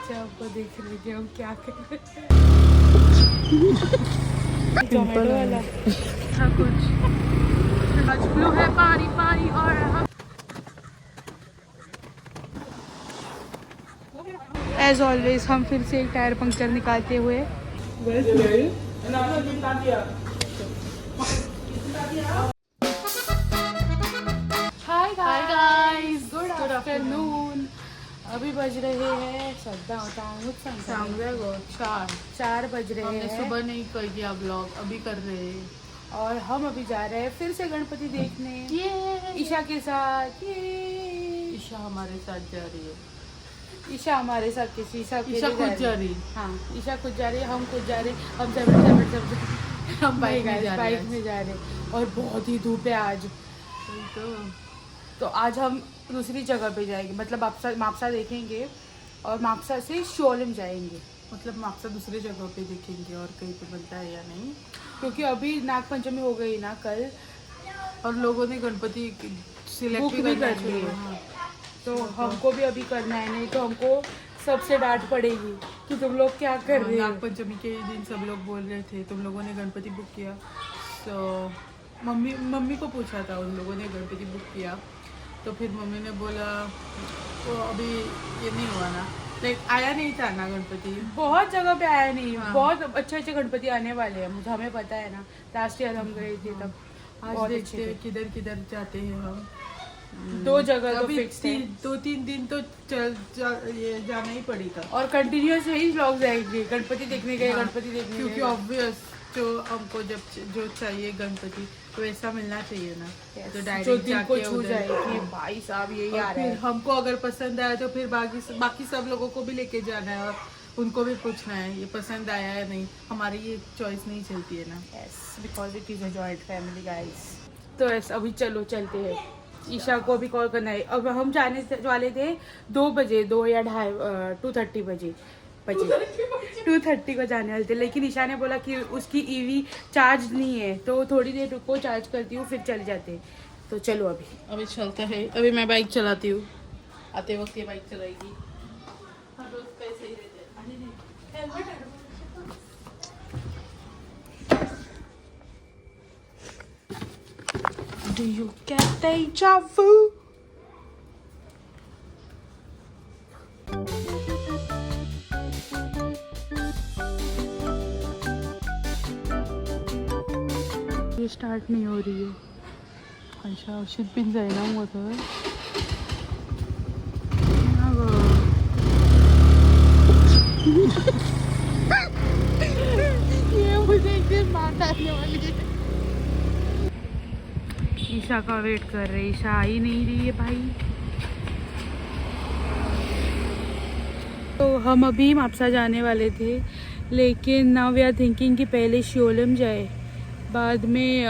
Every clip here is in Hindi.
बच्चे आपको देख रहे थे हम क्या कर रहे जोमेटो वाला था कुछ। आज ब्लू है पानी पानी और हम एज ऑलवेज हम फिर से एक टायर पंक्चर निकालते हुए हाय गाइस गुड आफ्टरनून। अभी बज रहे हैं चार बज रहे हमने हैं सुबह नहीं कर किया ब्लॉग, अभी कर रहे हैं। और हम अभी जा रहे हैं फिर से गणपति देखने ईशा के साथ। ईशा हमारे साथ जा रही है। ईशा हमारे साथ किसी ईशा खुद जा रही है। हाँ ईशा खुद जा रही है, हम खुद जा रहे हैं, हम सब हम बाइक में जा रहे बाइक हैं। में जा रहे हैं। और बहुत ही धूप है आज, तो आज हम दूसरी जगह पे जाएंगे, मतलब मापसा देखेंगे और मापसा से शोलम जाएंगे। मतलब मापसा दूसरी जगह पे देखेंगे और कहीं पे बनता है या नहीं, क्योंकि अभी नाग पंचमी हो गई ना कल, और लोगों ने गणपति सिलेक्ट बुक भी कर ली है। तो हमको भी अभी करना है, नहीं तो हमको सबसे डांट पड़ेगी कि तुम लोग क्या कर रहे हो। नाग पंचमी के दिन सब लोग बोल रहे थे तुम लोगों ने गणपति बुक किया, तो मम्मी को पूछा था, उन लोगों ने गणपति बुक किया, तो फिर मम्मी ने बोला तो अभी ये नहीं हुआ ना, लाइक आया नहीं था ना गणपति। बहुत जगह पे आया नहीं। हाँ। बहुत अच्छे अच्छे गणपति आने वाले हैं, मुझे हमें पता है ना, लास्ट ईयर हम गए थे तब। आज बहुत देखते अच्छे हैं किधर किधर जाते हैं हम। दो जगह तो अभी फिक्स है 2-3 दिन तो ये जाना ही पड़ेगा, और कंटिन्यूअस यही व्लॉग्स आएंगे, गणपति देखने गए, हाँ, गणपति देखने क्योंकि गए। ऑब्वियस जो हमको जो चाहिए गणपति वैसा मिलना चाहिए ना। Yes, तो जो डायरेक्ट दिल को जाके छू उधर, जाए कि हाँ। भाई साहब यही और आ रहा फिर है। हमको अगर पसंद आया तो फिर बाकी सब लोगों को भी लेके जाना है और उनको भी पूछना है ये पसंद आया है नहीं, हमारी ये चॉइस नहीं चलती है ना। Yes, because it is a joint family guys. तो यस अभी चलो चलते हैं, ईशा को भी कॉल करना है। अब हम जाने वाले थे 2 बजे, 2 या 2:30 बजे 2:30 को जाने वाले थे, लेकिन ईशा ने बोला कि उसकी ईवी चार्ज नहीं है, तो थोड़ी देर रुको चार्ज करती हूँ फिर चल जाते। तो चलो अभी चलता है। अभी मैं बाइक चलाती हूँ, आते वक्त ये बाइक चलाएगी। हर रोज पैसे ही रहते हैं। Do you get deja vu? ये स्टार्ट नहीं हो रही है। अच्छा शिपिंग जाएगा हुआ था। ये मुझे एक दिन मार डालने वाली है। ईशा का वेट कर रहे, ईशा आ ही नहीं रही है भाई। तो हम अभी मापसा जाने वाले थे, लेकिन नाउ वी आर थिंकिंग कि पहले शियोलम जाए बाद में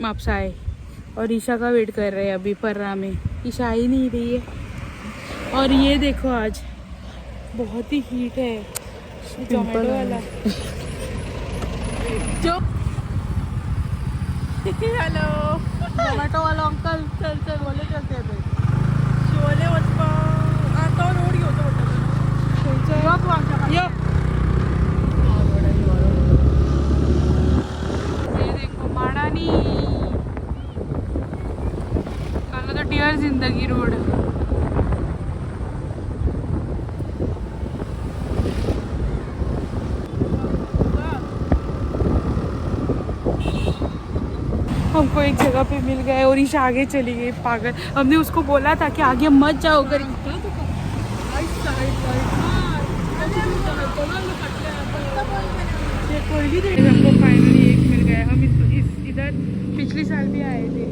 मापसा आए, और ईशा का वेट कर रहे हैं अभी पर्रा में। ईशा आ ही नहीं रही है। और ये देखो आज बहुत ही हीट है, जोमेटो वाला जो हेलो टोमेटो वाला अंकल चल बोले चलते हैं शिवले आता रोड ये देखो माड़ानी कल तो डियर जिंदगी रोड। हमको एक जगह पे मिल गए और ईशा आगे चली गई पागल। हमने उसको बोला था कि आगे मत जाओ कर, कोई भी नहीं। हमको फाइनली एक मिल गया। हम इधर पिछले साल भी आए थे।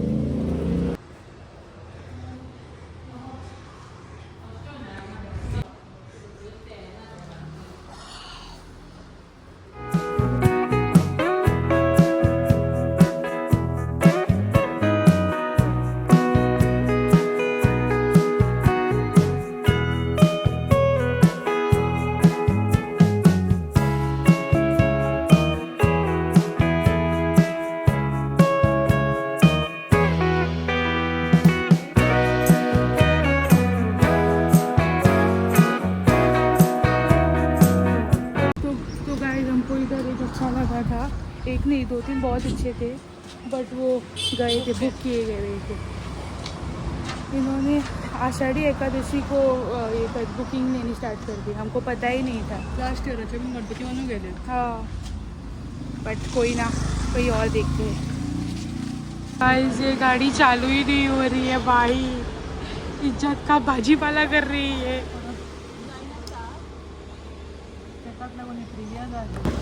एक नहीं 2-3 बहुत अच्छे थे, बट वो गए थे, बुक किए गए थे। इन्होंने आषाढ़ी एकादशी को ये बुकिंग लेनी स्टार्ट कर दी, हमको पता ही नहीं था। लास्ट ईयर मी गणपती म्हणून गेले। हाँ, बट कोई ना, कोई और देखते हैं। गाइस ये गाड़ी चालू ही नहीं हो रही है भाई, इज्जत का भाजीपाला कर रही है।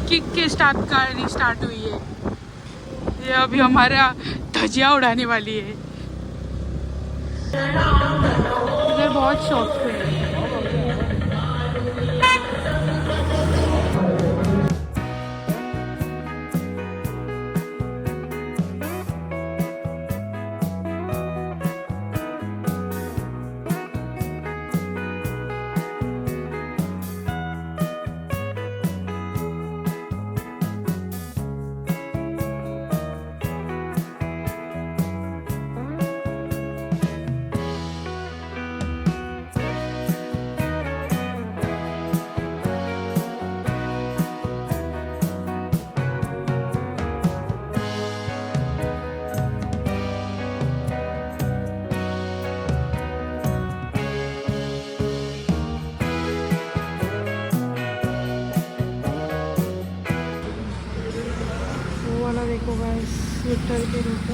किक के स्टार्ट करनी स्टार्ट हुई है, ये अभी हमारा धजिया उड़ाने वाली है। इधर बहुत शौक है। देखो गाइस, विक्टर के रूप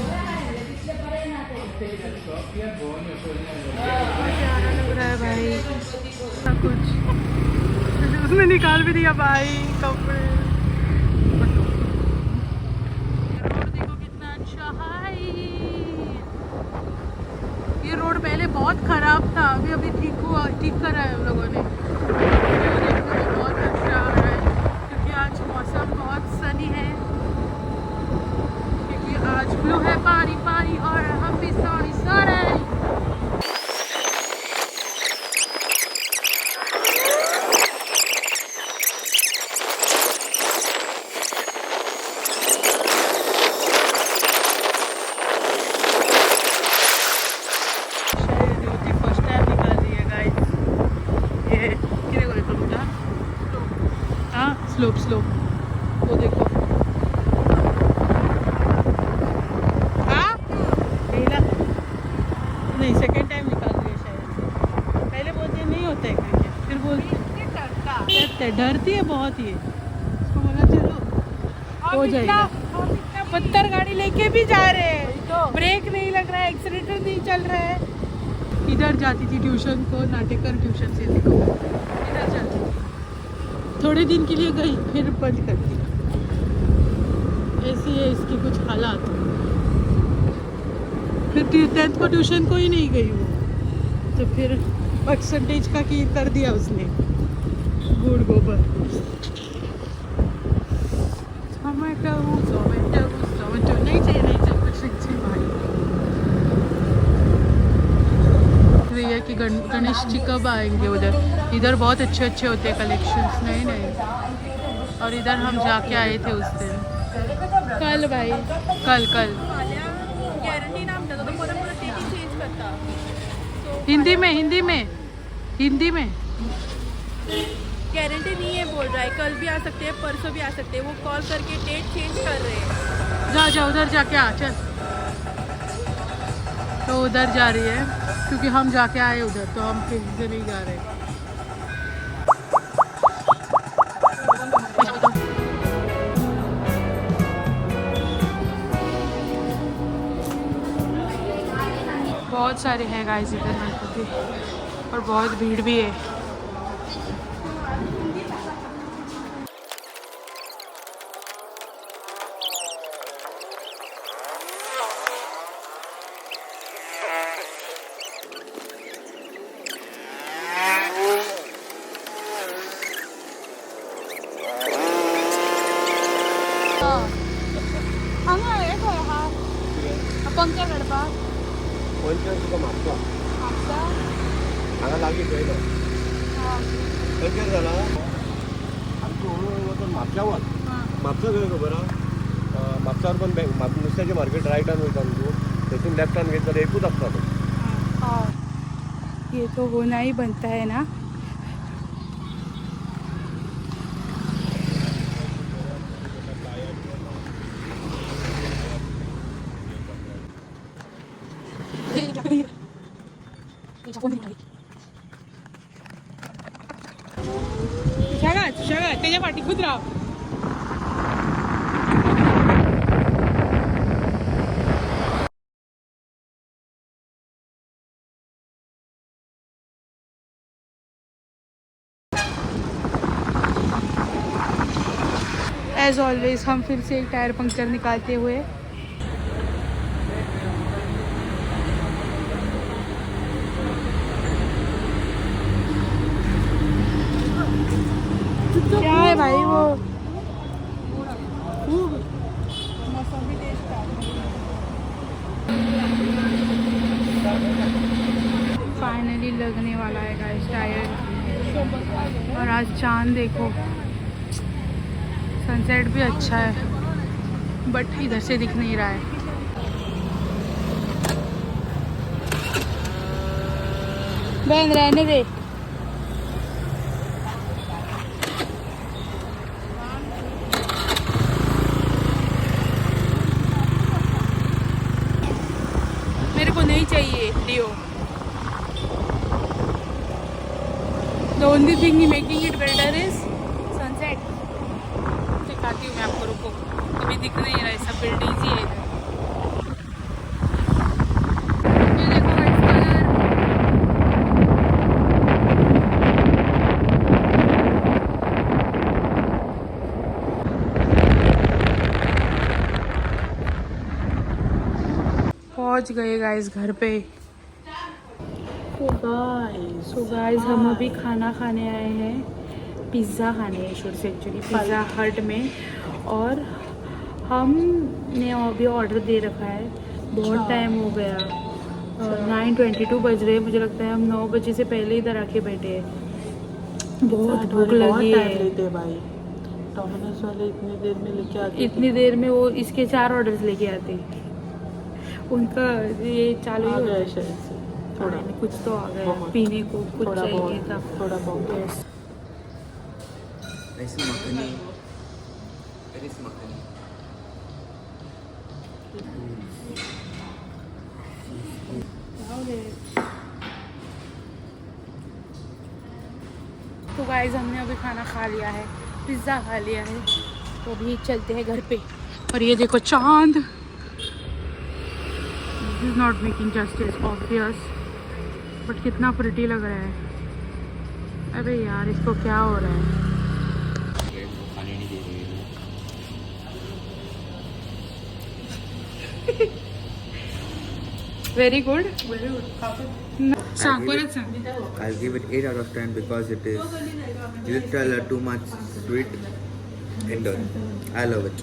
प्यारा लग रहा है भाई, सब कुछ उसने निकाल भी दिया भाई कपड़े। रोड देखो कितना अच्छा है। ये रोड पहले बहुत खराब था, अभी ठीक करा है हम लोगों ने। बहुत अच्छा है क्योंकि आज मौसम बहुत सनी है, आज ब्लू है पानी पानी और हम भी सॉरी सॉरी। फर्स्ट टाइम निकाल रही है गाइस, ये कितने को देखो बेटा, हाँ स्लोप वो देखो। नहीं सेकेंड टाइम निकाल रही है शायद, पहले बोलते नहीं होता है करके, फिर बोलते डरती है बहुत। ये उसको बोला चलो हो जाएगा। पत्थर गाड़ी लेके भी जा रहे हैं, ब्रेक नहीं लग रहा है, एक्सीलेटर नहीं चल रहा है। इधर जाती थी ट्यूशन को, नाटेकर ट्यूशन से देखो इधर जाती थी, थोड़े दिन के लिए गई फिर बंद कर दी। ऐसी है इसकी कुछ हालात। फिर 10th को ट्यूशन को ही नहीं गई वो, तो फिर परसेंटेज का की कर दिया उसने, गुड़ गोबर। नहीं चाहिए कुछ नहीं चाहिए भाई। भैया कि गणेश जी कब आएंगे उधर? इधर बहुत अच्छे होते हैं कलेक्शंस। नहीं और इधर हम जाके आए थे उस दिन, कल भाई, कल गॅरंटी नाम देतो तो परत टेकी चेंज करता। हिंदी में गारंटी नहीं है बोल रहा है, कल भी आ सकते हैं परसों भी आ सकते हैं, वो कॉल करके डेट चेंज कर रहे हैं। जा उधर जाके आ चल। तो उधर जा रही है क्योंकि हम जाके आए उधर, तो हम किसी से नहीं जा रहे। बहुत सारे हैं गाइस इधर गणपति, और बहुत भीड़ भी है। पंचा गडपा पंचायत म्हापसा हांगा लागीं खंय तो पंचायत जाला आमची हळूहळू वचून म्हापसा वच। म्हापसा खंय खबर आहा? म्हापसार पण नुस्त्याचें मार्केट रायटान वयता न्हू, थंयसून लेफ्टान घेत जाल्यार एकूच आसता तो। ये तो होना ही बनता है ना। ईशा का त्याच्या पाठी खुद राहा. एज ऑलवेज हम फिर से एक टायर पंक्चर निकालते हुए क्या है भाई वो फाइनली लगने वाला है गाइस टायर. और आज चांद देखो, सनसेट भी अच्छा है बट इधर से दिख नहीं रहा है. बहन रहने दे. मेरे को नहीं चाहिए लियो. The only thing making it better is sunset. दिखाती हूँ मैं आपको, रुको. अभी दिख नहीं रहा है, सब बिल्डिंग ही है इधर. ये देखो वाइट कलर. पहुँच गए गाइस घर पे. सो गाइस हम अभी खाना खाने आए हैं. पिज़्ज़ा खाने हैं शुरू से एक्चुअली पिज़्ज़ा हट में. और हमने अभी ऑर्डर दे रखा है. बहुत टाइम हो गया, 9:22 बज रहे हैं. मुझे लगता है हम 9 बजे से पहले इधर आके बैठे हैं. बहुत भूख लगी है भाई. डोमिनोज वाले इतनी देर में लेके आते. इतनी देर में वो इसके 4 ऑर्डर्स लेके आते. उनका ये चालू ही होता है शायद से. थोड़ा कुछ तो आ गया पीने को, कुछ थोड़ा चाहिए बहुत, था. थोड़ा बहुत. ऐसी मखनी, पेरिस मखनी. तो गाइस हमने अभी खाना खा लिया है, पिज़्ज़ा खा लिया है. तो अभी चलते हैं घर पे. और ये देखो चांद. This is not making justice obvious, but कितना प्रिटी लग रहा है. अबे यार इसको क्या हो रहा है. खाने नहीं दे रही है. Very good. सांग परत सांग. I'll give it 8 out of 10 because it is little too much sweet and done. I love it.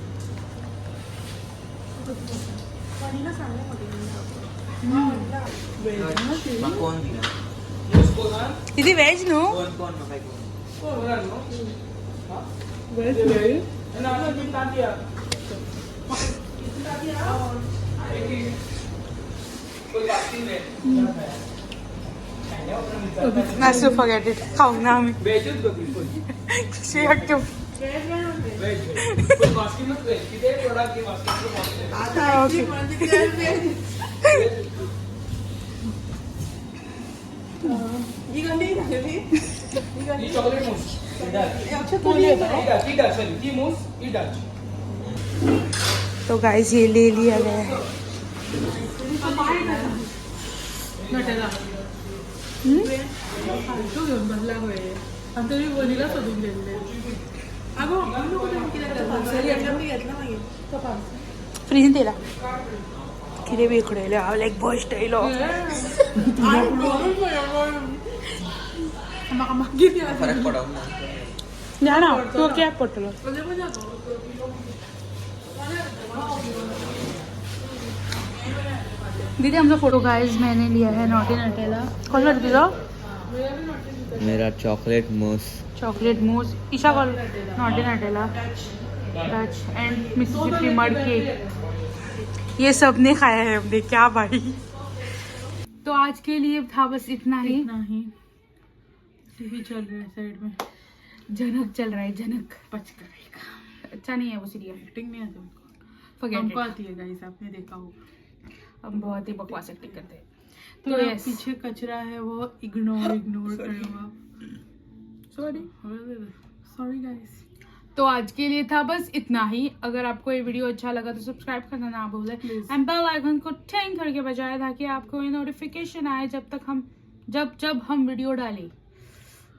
मग कोण दिला? ఇది వెజ్ ను. कोण मग काय कोण? Master forget it. खाऊंगा आम्ही. शेक क्यों. तो गाइस ये ले लिया गया है. फ्रीज दिला किती वेगळे लाईक बॉय स्टाईल. फरक पडाव ना. ना ना तो क्या पटलो. दीदी हमका फोटो गाइस मैंने लिया है नॉटी नटेला. कौन सा दीदी? मेरा chocolate mousse. Chocolate mousse. Isha call naughty Nutella Dutch and Mississippi mud cake. ये सब ने खाया है हमने. क्या भाई. तो आज के लिए था बस इतना ही. टीवी चल रहा है साइड में. जनक चल रहा है. जनक पच करेगा. अच्छा नहीं है वो सीरियल. एक्टिंग नहीं आती उनको. Forget हमको it. आती है गाइस, आपने देखा होगा. हम बहुत ही बकवास एक्टिंग करते हैं. तो तो yes. पीछे कचरा है वो इग्नोर करेगा. Sorry sorry guys. तो आज के लिए था बस इतना ही। अगर आपको ये वीडियो अच्छा लगा तो सब्सक्राइब करना ना भूलें एंड बेल आइकन को टिंग करके बजाय ताकि आपको ये नोटिफिकेशन आए जब हम वीडियो डालें।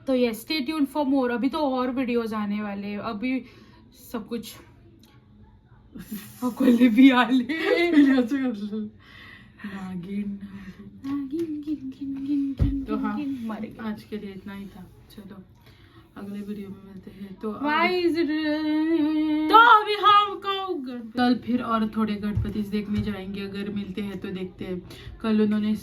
तो ये स्टे ट्यून फॉर मोर। अभी तो और वीडियोस आने वाले, अभी सब कुछ कोई भी आले तो हाँ, मर गए। आज के लिए इतना ही था। चलो अगले वीडियो में मिलते हैं। तो तो अभी हमको कल फिर और थोड़े गणपति देखने जाएंगे, अगर मिलते हैं तो देखते हैं। कल उन्होंने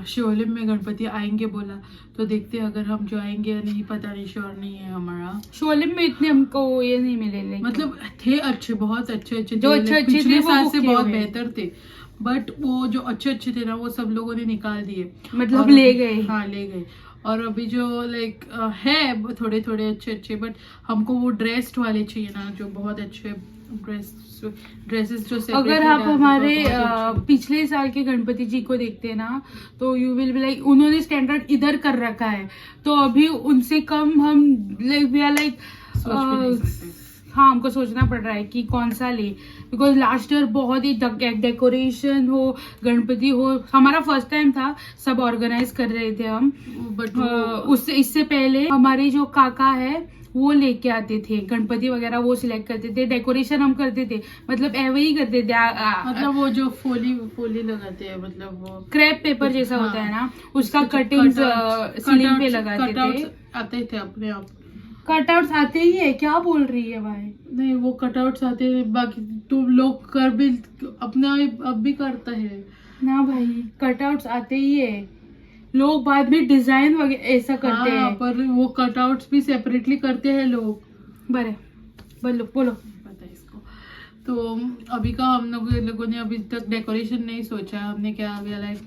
शिवलिंग में गणपति आएंगे बोला, तो देखते हैं अगर हम जाएंगे या नहीं, पता नहीं, श्योर नहीं है हमारा। शिवलिंग में इतने हमको ये नहीं मिले, लेकिन मतलब थे अच्छे, बहुत अच्छे जो अच्छे पिछले थे साल वो से बुक बहुत किए हुए। बेहतर थे, बट वो जो अच्छे थे ना वो सब लोगों ने निकाल दिए, मतलब और ले गए। हाँ ले गए। और अभी जो लाइक है थोड़े थोड़े अच्छे, बट हमको वो ड्रेस्ड वाले चाहिए ना, जो बहुत अच्छे ड्रेसेस जो separately अगर आप डालते हैं, हमारे तो बहुत अच्छे। पिछले साल के गणपति जी को देखते हैं ना, तो यू विल बी लाइक उन्होंने स्टैंडर्ड इधर कर रखा है, तो अभी उनसे कम हम लाइक वी आर लाइक सोच भी नहीं सकते। हाँ, हमको सोचना पड़ रहा है कि कौन सा ले, बिकॉज लास्ट ईयर बहुत ही डेकोरेशन हो, गणपति हो, हमारा फर्स्ट टाइम था, सब ऑर्गेनाइज कर रहे थे हम, बट उससे इससे पहले हमारे जो काका है वो लेके आते थे गणपति वगैरह, वो सिलेक्ट करते थे, डेकोरेशन हम करते थे, मतलब ऐवे ही करते थे। मतलब वो जो फोली लगाते हैं, मतलब वो क्रैप पेपर जैसा हाँ, होता है ना, उसका कटिंग्स सीलिंग पे लगाते थे। आते थे अपने आप। कटआउट्स आते ही है, क्या बोल रही है भाई? नहीं, वो कटआउट्स आते हैं, बाकी तुम लोग कर भी अपने अब भी करता है ना भाई, कटआउट्स आते ही है, लोग बाद में डिजाइन वगैरह ऐसा करते हाँ, हैं। पर वो कटआउट्स भी सेपरेटली करते हैं लोग। बरे बोलो। पता है इसको। तो अभी का हम लोगों ने अभी तक डेकोरेशन नहीं सोचा। हमने क्या लाइक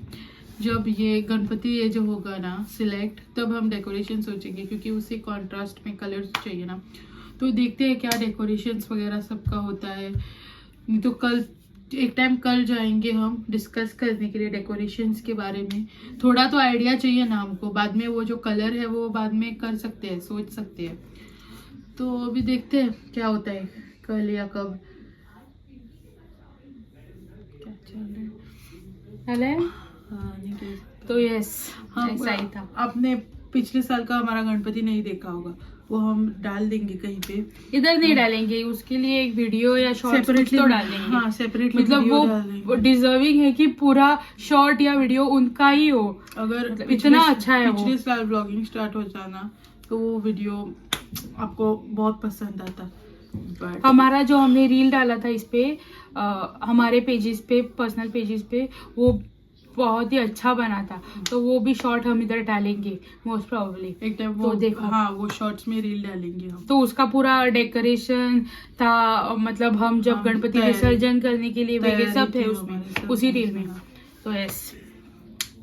जब ये गणपति ये जो होगा ना सिलेक्ट, तब हम डेकोरेशन सोचेंगे, क्योंकि उसी कॉन्ट्रास्ट में कलर्स चाहिए ना। तो देखते हैं क्या डेकोरेशंस वगैरह सबका होता है। नहीं तो कल जाएंगे हम डिस्कस करने के लिए डेकोरेशंस के बारे में। थोड़ा तो आइडिया चाहिए ना हमको, बाद में वो जो कलर है वो बाद में कर सकते हैं, सोच सकते हैं। तो अभी देखते हैं क्या होता है कल या कब। क्या चल रहा है? हाँ, नहीं कह सकते। तो यस, हाँ, ऐसा ही था। आपने पिछले साल का हमारा गणपति नहीं देखा होगा, वो हम डाल देंगे कहीं पे। इधर नहीं डालेंगे, उसके लिए एक वीडियो या शॉर्ट सेपरेटली तो डाल देंगे। हाँ, सेपरेटली मतलब वो डिजर्विंग है कि पूरा शॉर्ट या वीडियो उनका ही हो। अगर मतलब इतना अच्छा है वो। पिछले साल ब्लॉगिंग स्टार्ट हो जाना तो वो वीडियो आपको बहुत पसंद आता। बट हमारा जो हमने रील डाला था इस पे हमारे पेजेस पे, पर्सनल पेजेस पे, वो बहुत ही अच्छा बना था, तो वो भी शॉर्ट हम इधर डालेंगे मोस्ट प्रोबेबली। एक टाइम तो वो देखो। हाँ, वो शॉर्ट्स में रील डालेंगे हम। तो उसका पूरा डेकोरेशन था, मतलब हम जब हाँ, गणपति तैयारी- विसर्जन करने के लिए तैयारी सब थे थी उसमें, हमारी सब उसी में। रील में। हाँ। तो यस,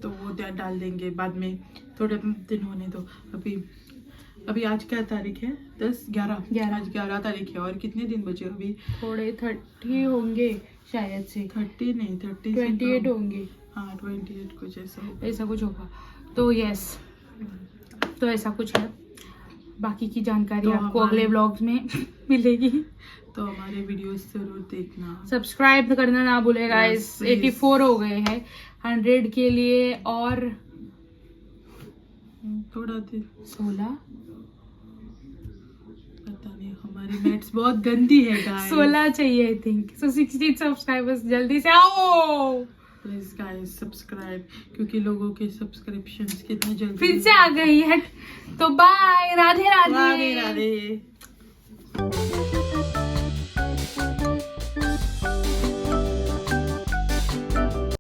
तो वो डाल देंगे बाद में, थोड़े दिन होने दो। अभी आज क्या तारीख है? 11 आज 11 तारीख है, और कितने दिन बचे अभी? थोड़े 30 होंगे शायद से, 30 नहीं, 30 से 28 कम। होंगे, हाँ, 28 कुछ ऐसा कुछ होगा। तो यस, तो ऐसा कुछ है। बाकी की जानकारी तो आपको हमारे- अगले व्लॉग्स में मिलेगी। तो हमारे वीडियोस जरूर देखना। सब्सक्राइब करना ना भूले गाइस। Yes, please. 84 हो गए हैं 100 के लिए, और थोड़ा दिन 16 पता नहीं, हमारी मैथ्स बहुत गंदी है गाइस। 16 चाहिए आई थिंक। सो 16 सब्सक्राइबर्स जल्दी से आओ। प्लीज गाइस सब्सक्राइब, क्योंकि लोगों के सब्सक्रिप्शंस कितने जल्दी फिर से आ गई है। तो बाय, राधे राधे। राधे राधे।